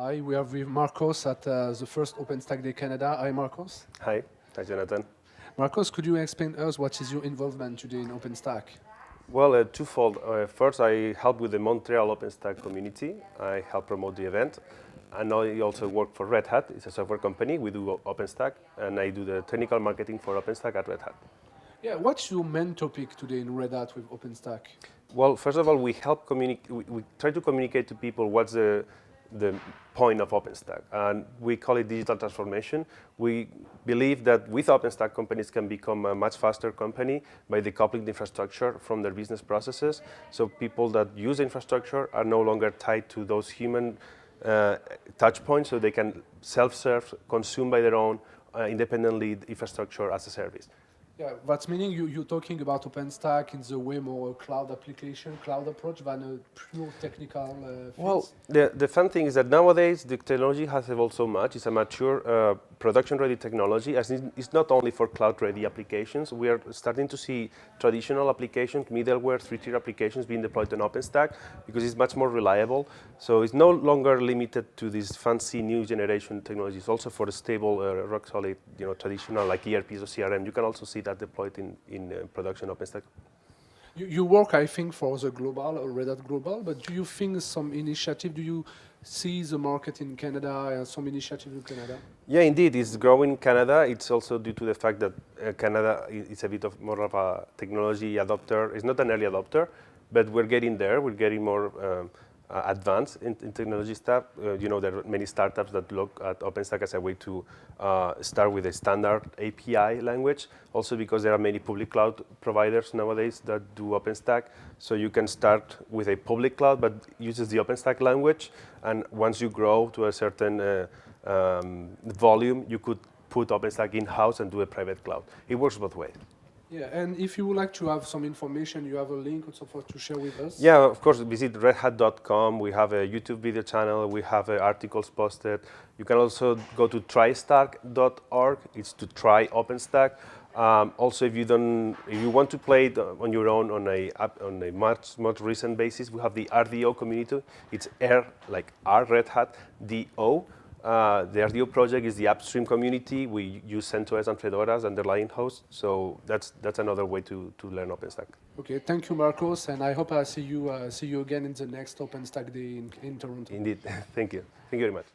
Hi, we are with Marcos at the first OpenStack Day Canada. Hi, Marcos. Hi, Jonathan. Marcos, could you explain us what is your involvement today in OpenStack? Well, twofold. First, I help with the Montreal OpenStack community. I help promote the event. And I also work for Red Hat. It's a software company. We do OpenStack, and I do the technical marketing for OpenStack at Red Hat. Yeah, what's your main topic today in Red Hat with OpenStack? Well, first of all, we help we try to communicate to people what's the point of OpenStack, and we call it digital transformation. We believe that with OpenStack, companies can become a much faster company by decoupling the infrastructure from their business processes. So people that use infrastructure are no longer tied to those human touch points, so they can self-serve, consume by their own, independently infrastructure as a service. Yeah, that's meaning you're talking about OpenStack in the way more cloud application, cloud approach than a pure technical fit. Well, the fun thing is that nowadays the technology has evolved so much. It's a mature production-ready technology. As it's not only for cloud-ready applications. We are starting to see traditional applications, middleware, three-tier applications being deployed on OpenStack because it's much more reliable. So it's no longer limited to this fancy new generation technology. It's also for a stable, rock-solid, traditional like ERPs or CRM. You can also see that deployed in production OpenStack. You work, I think, for the global or Red Hat Global, but do you think some initiative, do you see the market in Canada and some initiative in Canada? Yeah, indeed, it's growing in Canada. It's also due to the fact that Canada is a bit of more of a technology adopter. It's not an early adopter, but we're getting there. We're getting more advanced in technology stuff. There are many startups that look at OpenStack as a way to start with a standard API language. Also because there are many public cloud providers nowadays that do OpenStack. So you can start with a public cloud, but uses the OpenStack language. And once you grow to a certain volume, you could put OpenStack in-house and do a private cloud. It works both ways. Yeah, and if you would like to have some information, you have a link or so forth to share with us? Yeah, of course, visit redhat.com. We have a YouTube video channel. We have articles posted. You can also go to trystack.org. It's to try OpenStack. Also, if you want to play it on your own on a much recent basis, we have the RDO community. It's like R Red Hat DO. The RDO project is the upstream community. We use CentOS and Fedora as underlying hosts, so that's another way to learn OpenStack. Okay, thank you, Marcos, and I hope I see you again in the next OpenStack Day in Toronto. Indeed, thank you very much.